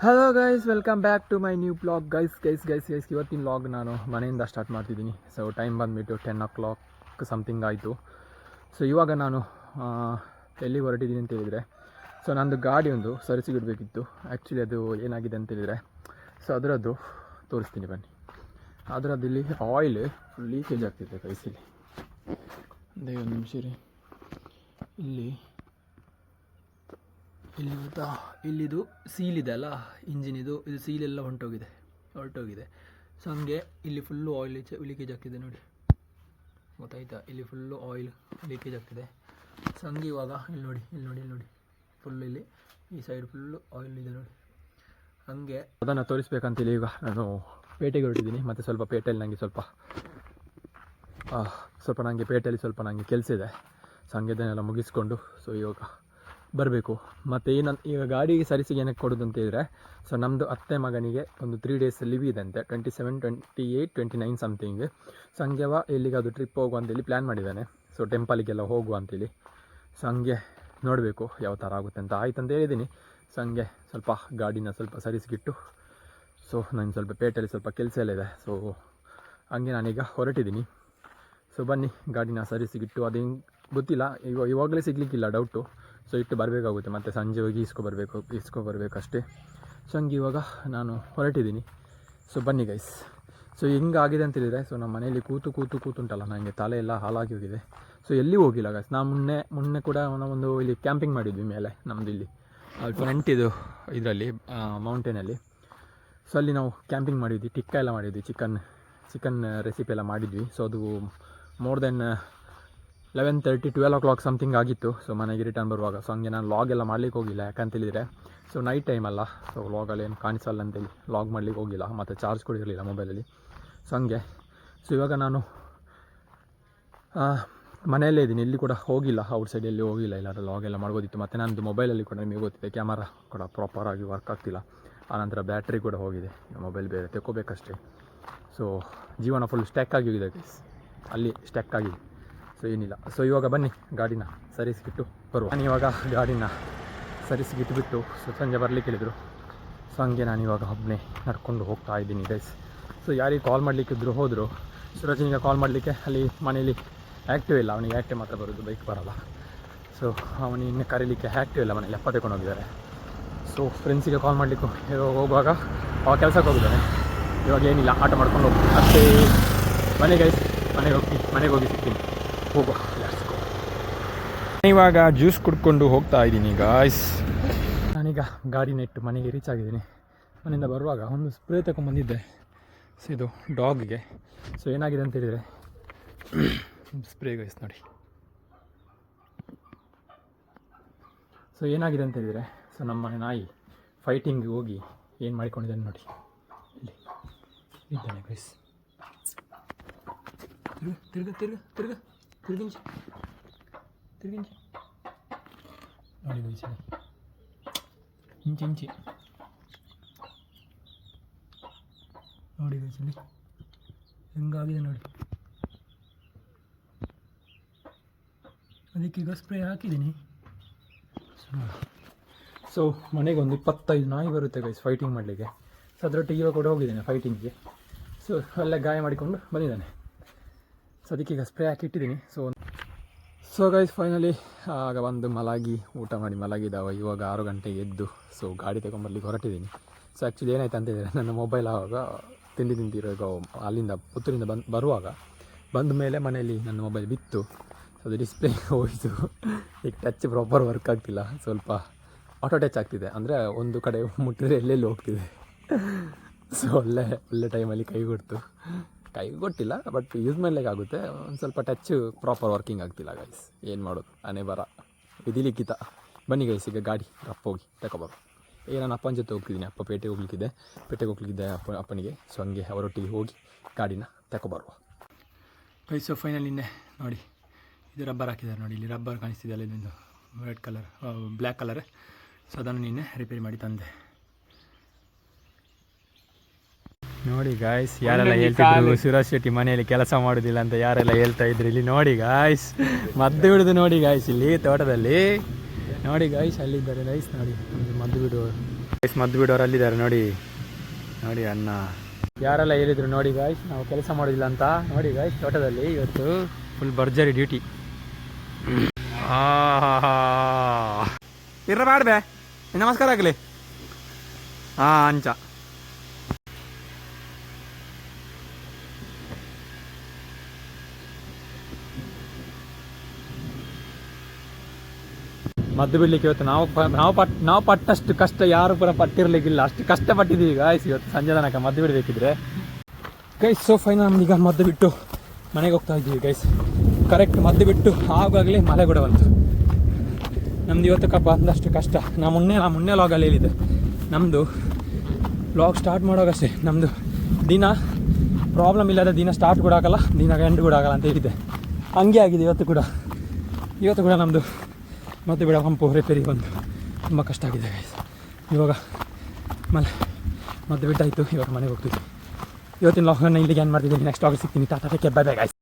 Hello guys, welcome back to my new blog. Guys ಇವತ್ತಿನ vlog ನಾನು ಮನೆಯಿಂದ start ಮಾಡ್ತಿದ್ದೀನಿ. ಸೊ ಟೈಮ್ ಬಂದುಬಿಟ್ಟು 10 o'clock ಸಮಥಿಂಗ್ ಆಯಿತು. ಸೊ ಇವಾಗ ನಾನು ಎಲ್ಲಿ ಹೊರಟಿದ್ದೀನಿ ಅಂತ ಹೇಳಿದರೆ, ಸೊ ನಂದು ಗಾಡಿ ಒಂದು ಸರಿಸಿಗಿಡಬೇಕಿತ್ತು. ಆ್ಯಕ್ಚುಲಿ ಅದು ಏನಾಗಿದೆ ಅಂತೇಳಿದರೆ, ಸೊ ಅದರದ್ದು ತೋರಿಸ್ತೀನಿ ಬನ್ನಿ. ಅದರದ್ದು ಇಲ್ಲಿ ಆಯಿಲ್ ಫುಲ್ ಲೀಕೇಜ್ ಆಗ್ತಿದೆ ಗೈಸಲ್ಲಿ. ಒಂದು ನಿಮಿಷ ರೀ. ಇಲ್ಲಿ ಗೊತ್ತಾ, ಇಲ್ಲಿದು ಸೀಲ್ ಇದೆ ಅಲ್ಲ ಇಂಜಿನಿದು, ಇದು ಸೀಲೆಲ್ಲ ಹೊರಟೋಗಿದೆ. ಸೊ ಹಂಗೆ ಇಲ್ಲಿ ಫುಲ್ಲು ಆಯಿಲ್ ಲೀಕೇಜ್ ಆಗ್ತಿದೆ ನೋಡಿ, ಗೊತ್ತಾಯ್ತಾ? ಇಲ್ಲಿ ಫುಲ್ಲು ಆಯಿಲ್ ಲೀಕೇಜ್ ಆಗ್ತಿದೆ. ಸೊ ಹಂಗೆ ಇವಾಗ ಇಲ್ಲಿ ನೋಡಿ ಫುಲ್ ಇಲ್ಲಿ ಈ ಸೈಡ್ ಫುಲ್ಲು ಆಯಿಲ್ ಇದೆ ನೋಡಿ. ಹಂಗೆ ಅದನ್ನು ತೋರಿಸ್ಬೇಕಂತೇಳಿ ಈಗ ನಾನು ಪೇಟೆಗೆ ಹೊರಟಿದ್ದೀನಿ. ಮತ್ತು ಸ್ವಲ್ಪ ಪೇಟೆಯಲ್ಲಿ ನನಗೆ ಸ್ವಲ್ಪ ನನಗೆ ಕೆಲಸ ಇದೆ. ಸೊ ಹಂಗೆ ಇದನ್ನೆಲ್ಲ ಮುಗಿಸ್ಕೊಂಡು ಸೊ ಇವಾಗ ಬರಬೇಕು. ಮತ್ತು ಈಗ ಗಾಡಿ ಸರಿಸಿಗೆ ಏನಕ್ಕೆ ಕೊಡೋದು ಅಂತೇಳಿದರೆ, ಸೊ ನಮ್ಮದು ಅತ್ತೆ ಮಗನಿಗೆ ಒಂದು 3 days ಲೀವ್ ಇದೆ ಅಂತೆ, 27, 28, 29 ಸಮಥಿಂಗ್. ಸೊ ಹಂಗೆವ ಎಲ್ಲಿಗಾದರೂ ಟ್ರಿಪ್ ಹೋಗುವ ಅಂತೇಳಿ ಪ್ಲ್ಯಾನ್ ಮಾಡಿದ್ದಾನೆ. ಸೊ ಟೆಂಪಲಿಗೆಲ್ಲ ಹೋಗುವ ಅಂತೇಳಿ. ಸೊ ಹಂಗೆ ನೋಡಬೇಕು ಯಾವ ಥರ ಆಗುತ್ತೆ ಅಂತ. ಆಯ್ತಂತ ಹೇಳಿದ್ದೀನಿ. ಸೊ ಹಂಗೆ ಸ್ವಲ್ಪ ಗಾಡಿನ ಸ್ವಲ್ಪ ಸರಿಸಿಗಿಟ್ಟು, ಸೊ ನನಗೆ ಸ್ವಲ್ಪ ಪೇಟೆಯಲ್ಲಿ ಸ್ವಲ್ಪ ಕೆಲಸ ಎಲ್ಲ ಇದೆ. ಸೊ ಹಂಗೆ ನಾನೀಗ ಹೊರಟಿದ್ದೀನಿ. ಸೊ ಬನ್ನಿ ಗಾಡಿನ ಸರಿಸಿಗಿಟ್ಟು, ಅದು ಗೊತ್ತಿಲ್ಲ, ಇವಾಗಲೇ ಸಿಗಲಿಕ್ಕಿಲ್ಲ, ಡೌಟು. ಸೊ ಇಟ್ಟು ಬರಬೇಕಾಗುತ್ತೆ, ಮತ್ತು ಸಂಜೆ ಹೋಗಿ ಇಸ್ಕೊ ಬರಬೇಕು ಅಷ್ಟೇ. ಸೊ ಹಂಗೆ ಇವಾಗ ನಾನು ಹೊರಟಿದ್ದೀನಿ. ಸೊ ಬನ್ನಿ ಗೈಸ್. ಸೊ ಹೆಂಗಾಗಿದೆ ಅಂತೇಳಿದರೆ, ಸೊ ನಮ್ಮ ಮನೆಯಲ್ಲಿ ಕೂತು ಉಂಟಲ್ಲ, ನನಗೆ ತಲೆ ಎಲ್ಲ ಹಾಳಾಗಿ ಹೋಗಿದೆ. ಸೊ ಎಲ್ಲಿ ಹೋಗಿಲ್ಲ ಗೈಸ್. ನಾವು ಮೊನ್ನೆ ಕೂಡ ನಾವೊಂದು ಇಲ್ಲಿ ಕ್ಯಾಂಪಿಂಗ್ ಮಾಡಿದ್ವಿ ಮೇಲೆ, ನಮ್ಮದು ಇಲ್ಲಿ ಫ್ರಂಟಿದು ಇದರಲ್ಲಿ ಮೌಂಟೇನಲ್ಲಿ. ಸೊ ಅಲ್ಲಿ ನಾವು ಕ್ಯಾಂಪಿಂಗ್ ಮಾಡಿದ್ವಿ, ಟಿಕ್ಕ ಎಲ್ಲ ಮಾಡಿದ್ವಿ, ಚಿಕನ್ ರೆಸಿಪಿ ಎಲ್ಲ ಮಾಡಿದ್ವಿ. ಸೊ ಅದು ಮೋರ್ ದೆನ್ 11:30, 12 o'clock ಸಮಥಿಂಗ್ ಆಗಿತ್ತು. ಸೊ ಮನೆಗೆ ರಿಟರ್ನ್ ಬರುವಾಗ. ಸೊ ಹಂಗೆ ನಾನು ಲಾಗ್ ಎಲ್ಲ ಮಾಡ್ಲಿಕ್ಕೆ ಹೋಗಿಲ್ಲ, ಯಾಕಂತೇಳಿದರೆ ಸೊ ನೈಟ್ ಟೈಮ್ ಅಲ್ಲ, ಸೊ ಲಾಗಲ್ಲಿ ಏನು ಕಾಣಿಸಲ್ಲ ಅಂತೇಳಿ ಲಾಗ್ ಮಾಡ್ಲಿಕ್ಕೆ ಹೋಗಿಲ್ಲ. ಮತ್ತು ಚಾರ್ಜ್ ಕೂಡ ಇರಲಿಲ್ಲ ಮೊಬೈಲಲ್ಲಿ. ಸೊ ಹಂಗೆ ಸೊ ಇವಾಗ ನಾನು ಮನೆಯಲ್ಲೇ ಇದ್ದೀನಿ, ಎಲ್ಲಿ ಕೂಡ ಹೋಗಿಲ್ಲ, ಔಟ್ ಸೈಡ್ ಎಲ್ಲಿ ಹೋಗಿಲ್ಲ. ಇಲ್ಲಾಂದರೆ ಲಾಗ್ ಎಲ್ಲ ಮಾಡ್ಬೋದಿತ್ತು. ಮತ್ತು ನನ್ನದು ಮೊಬೈಲಲ್ಲಿ ಕೂಡ ನಿಮಗೆ ಗೊತ್ತಿದೆ, ಕ್ಯಾಮರಾ ಕೂಡ ಪ್ರಾಪರಾಗಿ ವರ್ಕ್ ಆಗ್ತಿಲ್ಲ. ಆನಂತರ ಬ್ಯಾಟ್ರಿ ಕೂಡ ಹೋಗಿದೆ, ಮೊಬೈಲ್ ಬೇರೆ ತೆಕ್ಕೋಬೇಕಷ್ಟೇ. ಸೊ ಜೀವನ ಫುಲ್ ಸ್ಟ್ಯಾಕ್ ಆಗಿ ಹೋಗಿದೆ ಗೈಸ್, ಅಲ್ಲಿ ಸ್ಟ್ಯಾಕ್ ಆಗಿದೆ. ಸೊ ಏನಿಲ್ಲ. ಸೊ ಇವಾಗ ಬನ್ನಿ ಗಾಡಿನ ಸರಿಸಿಬಿಟ್ಟು ಬರುವ. ನಾನು ಇವಾಗ ಗಾಡಿನ ಸರಿಸಿಬಿಟ್ಟು ಸೊ ಸಂಜೆ ಬರಲಿಕ್ಕೆ ಹೇಳಿದರು. ಸೊ ಹಂಗೆ ನಾನು ಇವಾಗ ಒಬ್ಬನೇ ನಡ್ಕೊಂಡು ಹೋಗ್ತಾ ಇದ್ದೀನಿ ಗೈಸ್. ಸೊ ಯಾರಿಗೆ ಕಾಲ್ ಮಾಡಲಿಕ್ಕಿದ್ರು ಹೋದರು. ಸೊ ರಜನಿಗೆ ಕಾಲ್ ಮಾಡಲಿಕ್ಕೆ ಅಲ್ಲಿ ಮನೇಲಿ ಆ್ಯಕ್ಟಿವ್ ಇಲ್ಲ, ಅವನಿಗೆ ಆ್ಯಕ್ಟಿವ್ ಮಾತ್ರ ಬರೋದು, ಬೈಕ್ ಬರೋಲ್ಲ. ಸೊ ಅವನಿಗೆ ಇನ್ನೂ ಕರೀಲಿಕ್ಕೆ ಆ್ಯಕ್ಟಿವ್ ಇಲ್ಲ, ಮನೇಲಿ ಅಪ್ಪ ತಗೊಂಡು ಹೋಗಿದ್ದಾರೆ. ಸೊ ಫ್ರೆಂಡ್ಸಿಗೆ ಕಾಲ್ ಮಾಡಲಿಕ್ಕೆ ಹೋಗುವಾಗ ಅವ ಕೆಲಸಕ್ಕೆ ಹೋಗಿದ್ದಾನೆ. ಇವಾಗ ಏನಿಲ್ಲ, ಆಟ ಮಾಡ್ಕೊಂಡು ಹೋಗ್ತೀನಿ ಅಷ್ಟೇ. ಮನೆಗೆ ಹೋಗಿ ಸಿಗ್ತೀನಿ, ಹೋಗುವ. ಇವಾಗ ಜ್ಯೂಸ್ ಕುಡ್ಕೊಂಡು ಹೋಗ್ತಾ ಇದ್ದೀನಿ ಗಾಯ್ಸ್. ನಾನೀಗ ಗಾಡಿನ ಇಟ್ಟು ಮನೆಗೆ ರೀಚ್ ಆಗಿದ್ದೀನಿ. ಮನೆಯಿಂದ ಬರುವಾಗ ಒಂದು ಸ್ಪ್ರೇ ತಗೊಂಡ್ಬಂದಿದ್ದೆ, ಸೊ ಇದು ಡಾಗ್ಗೆ. ಸೊ ಏನಾಗಿದೆ ಅಂತ ಹೇಳಿದರೆ, ಸ್ಪ್ರೇ ಗೈಸ್ ನೋಡಿ. ಸೊ ಏನಾಗಿದೆ ಅಂತ ಹೇಳಿದರೆ, ಸೊ ನಮ್ಮ ಮನೆ ನಾಯಿ ಫೈಟಿಂಗ್ ಹೋಗಿ ಏನು ಮಾಡಿಕೊಂಡಿದ್ದಾನೆ ನೋಡಿ, ಇಲ್ಲಿ ಇದ್ದಾನೆ ಗೈಸ್. ತಿರುಗಿಂಚಿ ನೋಡಿ ಗೈಸ್, ಇಂಚಿ ನೋಡಿ ಗೈಸ್, ಇಲ್ಲಿ ಹೆಂಗಾಗಿದೆ ನೋಡಿ. ಅದಕ್ಕೀಗ ಸ್ಪ್ರೇ ಹಾಕಿದ್ದೀನಿ. ಸೊ ಮನೆಗೆ ಒಂದು 25 ನಾಯಿ ಬರುತ್ತೆ ಗೈಸ್ ಫೈಟಿಂಗ್ ಮಾಡಲಿಕ್ಕೆ. ಸೊ ಅದರೊಟ್ಟಿಗೆ ಇವಾಗ ಕೂಡ ಹೋಗಿದ್ದೇನೆ ಫೈಟಿಂಗಿಗೆ. ಸೊ ಅಲ್ಲೇ ಗಾಯ ಮಾಡಿಕೊಂಡು ಬಂದಿದ್ದಾನೆ. ಸೊ ಅದಕ್ಕೀಗ ಸ್ಪ್ರೇ ಹಾಕಿ ಇಟ್ಟಿದ್ದೀನಿ. ಸೊ ಗೈಸ್ ಫೈನಲಿ ಆಗ ಬಂದು ಊಟ ಮಾಡಿ ಮಲಗಿದ್ದಾವ. ಇವಾಗ 6 ಗಂಟೆಗೆ ಎದ್ದು ಸೊ ಗಾಡಿ ತಗೊಂಬರ್ಲಿಕ್ಕೆ ಹೊರಟಿದ್ದೀನಿ. ಸೊ ಆ್ಯಕ್ಚುಲಿ ಏನಾಯ್ತು ಅಂತೇಳಿದರೆ, ನನ್ನ ಮೊಬೈಲ್ ಆವಾಗ ತಿಂದಿರೋ ಅಲ್ಲಿಂದ ಪುತ್ತೂರಿಂದ ಬರುವಾಗ ಬಂದ ಮೇಲೆ ಮನೆಯಲ್ಲಿ ನನ್ನ ಮೊಬೈಲ್ ಬಿತ್ತು. ಸೊ ಅದು ಡಿಸ್ಪ್ಲೇ ಹೋಯಿತು. ಈಗ ಟಚ್ ಪ್ರಾಪರ್ ವರ್ಕ್ ಆಗ್ತಿಲ್ಲ, ಸ್ವಲ್ಪ ಆಟೋ ಟಚ್ ಆಗ್ತಿದೆ, ಅಂದರೆ ಒಂದು ಕಡೆ ಮುಟ್ಟಿದ್ರೆ ಎಲ್ಲೆಲ್ಲಿ ಹೋಗ್ತಿದೆ. ಸೊ ಒಳ್ಳೆ ಟೈಮಲ್ಲಿ ಕೈ ಕೊಟ್ಟಿಲ್ಲ, ಬಟ್ ಯೂಸ್ ಮಾಡಲಿಕ್ಕೆ ಆಗುತ್ತೆ. ಒಂದು ಸ್ವಲ್ಪ ಟಚ್ ಪ್ರಾಪರ್ ವರ್ಕಿಂಗ್ ಆಗ್ತಿಲ್ಲ ಗೈಸ್, ಏನು ಮಾಡೋದು, ಅನೇ ಬರ ವಿಧಿಲಿಕ್ಕಿತ. ಬನ್ನಿ ಗೈಸ್, ಈಗ ಗಾಡಿ ಹೋಗಿ ತಗೊಬರು. ಈಗ ನಾನು ಅಪ್ಪನ ಜೊತೆ ಹೋಗ್ತಿದ್ದೀನಿ, ಅಪ್ಪ ಪೇಟೆಗೆ ಹೋಗ್ಲಿಕ್ಕಿದ್ದೆ ಅಪ್ಪನಿಗೆ. ಸೊ ಹಂಗೆ ಅವರೊಟ್ಟಿಗೆ ಹೋಗಿ ಗಾಡಿನ ತಗೊಬರುವ ಗೈಸ್. ಸೊ ಫೈನಲ್ ನಿನ್ನೆ ನೋಡಿ, ಇದು ರಬ್ಬರ್ ಹಾಕಿದ್ದಾರೆ ನೋಡಿ, ಇಲ್ಲಿ ರಬ್ಬರ್ ಕಾಣಿಸ್ತಿದೆಯಲ್ಲ, ಇದೊಂದು red colour black colour. So ಅದನ್ನು ನಿನ್ನೆ ರಿಪೇರಿ ಮಾಡಿ ತಂದೆ ನೋಡಿ ಗಾಯ್ಸ್. ಯಾರೆಲ್ಲ ಹೇಳ್ತಿದ್ರು ಸುರೇಶ್ ಶೆಟ್ಟಿ ಮನೆಯಲ್ಲಿ ಕೆಲಸ ಮಾಡೋದಿಲ್ಲ ಅಂತ ಯಾರೆಲ್ಲ ಹೇಳ್ತಾ ಇದ್ರು, ಇಲ್ಲಿ ನೋಡಿ ಗಾಯ್ಸ್, ಮದ್ದು ಬಿಡೋದು ನೋಡಿ ಗಾಯ್ಸ್, ಇಲ್ಲಿ ತೋಟದಲ್ಲಿ ನೋಡಿ ಗಾಯ್ಸ್, ಅಲ್ಲಿದ್ದಾರೆ ಗೈಸ್ ನೋಡಿ, ಮದ್ದು ಬಿಡುವವರು. ಗೈಸ್ ಮದ್ದು ಬಿಡೋರು ಅಲ್ಲಿದ್ದಾರೆ ನೋಡಿ ನೋಡಿ ಅಣ್ಣ. ಯಾರೆಲ್ಲ ಹೇಳಿದ್ರು ನೋಡಿ ಗಾಯ್ಸ್ ನಾವು ಕೆಲಸ ಮಾಡೋದಿಲ್ಲ ಅಂತ. ನೋಡಿ ಗಾಯ್ಸ್ ತೋಟದಲ್ಲಿ ಇವತ್ತು ಫುಲ್ ಭರ್ಜರಿ ಡ್ಯೂಟಿ. ಇರ ಮಾಡ್ಬೇ ನಮಸ್ಕಾರ ಆಗಲಿ. ಹಾಂ ಅಂಚ ಮದ್ದು ಬಿಡ್ಲಿಕ್ಕೆ ಇವತ್ತು ನಾವು ಪಟ್ಟಷ್ಟು ಕಷ್ಟ ಯಾರು ಕೂಡ ಪಟ್ಟಿರ್ಲಿಕ್ಕಿಲ್ಲ, ಅಷ್ಟು ಕಷ್ಟಪಟ್ಟಿದ್ದೀವಿ ಗಾಯ್ಸ್ ಇವತ್ತು ಸಂಜೆ ತನಕ ಮದ್ದು ಬಿಡಬೇಕಿದ್ರೆ ಗೈಸ್. ಸೊ ಫೈನಲ್ ನಮ್ದೀಗ ಮದ್ದು ಬಿಟ್ಟು ಮನೆಗೆ ಹೋಗ್ತಾ ಇದ್ದೀವಿ ಗೈಸ್. ಕರೆಕ್ಟ್ ಮದ್ದು ಬಿಟ್ಟು ಆವಾಗಲೇ ಮಳೆ ಕೂಡ ಬಂತು. ನಮ್ದು ಇವತ್ತು ಬಂದಷ್ಟು ಕಷ್ಟ. ನಾ ಮುನ್ನೆ ಲಾಗಲ್ಲಿ ಹೇಳಿದ್ದೆ ನಮ್ಮದು ವ್ಲಾಗ್ ಸ್ಟಾರ್ಟ್ ಮಾಡೋಗಷ್ಟೇ ನಮ್ಮದು ದಿನ ಪ್ರಾಬ್ಲಮ್ ಇಲ್ಲದ ದಿನ ಸ್ಟಾರ್ಟ್ ಕೂಡ ಆಗಲ್ಲ, ದಿನ ಎಂಡ್ ಕೂಡ ಆಗಲ್ಲ ಅಂತ ಹೇಳಿದ್ದೆ. ಹಂಗೆ ಆಗಿದೆ ಇವತ್ತು ಕೂಡ ನಮ್ಮದು ಮತ್ತೆ ಬಿಡ ಪಂಪು ರಿಪೇರಿ ಬಂದು ತುಂಬ ಕಷ್ಟ ಆಗಿದೆ ಗೈಸ್. ಇವಾಗ ಮತ್ತೆ ಬಿಟ್ಟಾಯಿತು, ಇವಾಗ ಮನೆಗೆ ಹೋಗ್ತಿದ್ವಿ. ಇವತ್ತಿನ ಲಾಗನ್ನು ಇಲ್ಲಿಗೆ ಏನು ಮಾಡ್ತಿದ್ದೀನಿ. ನೆಕ್ಸ್ಟ್ ಲಾಗ್ ಸಿಗ್ತೀನಿ. Tata take care, bye bye guys.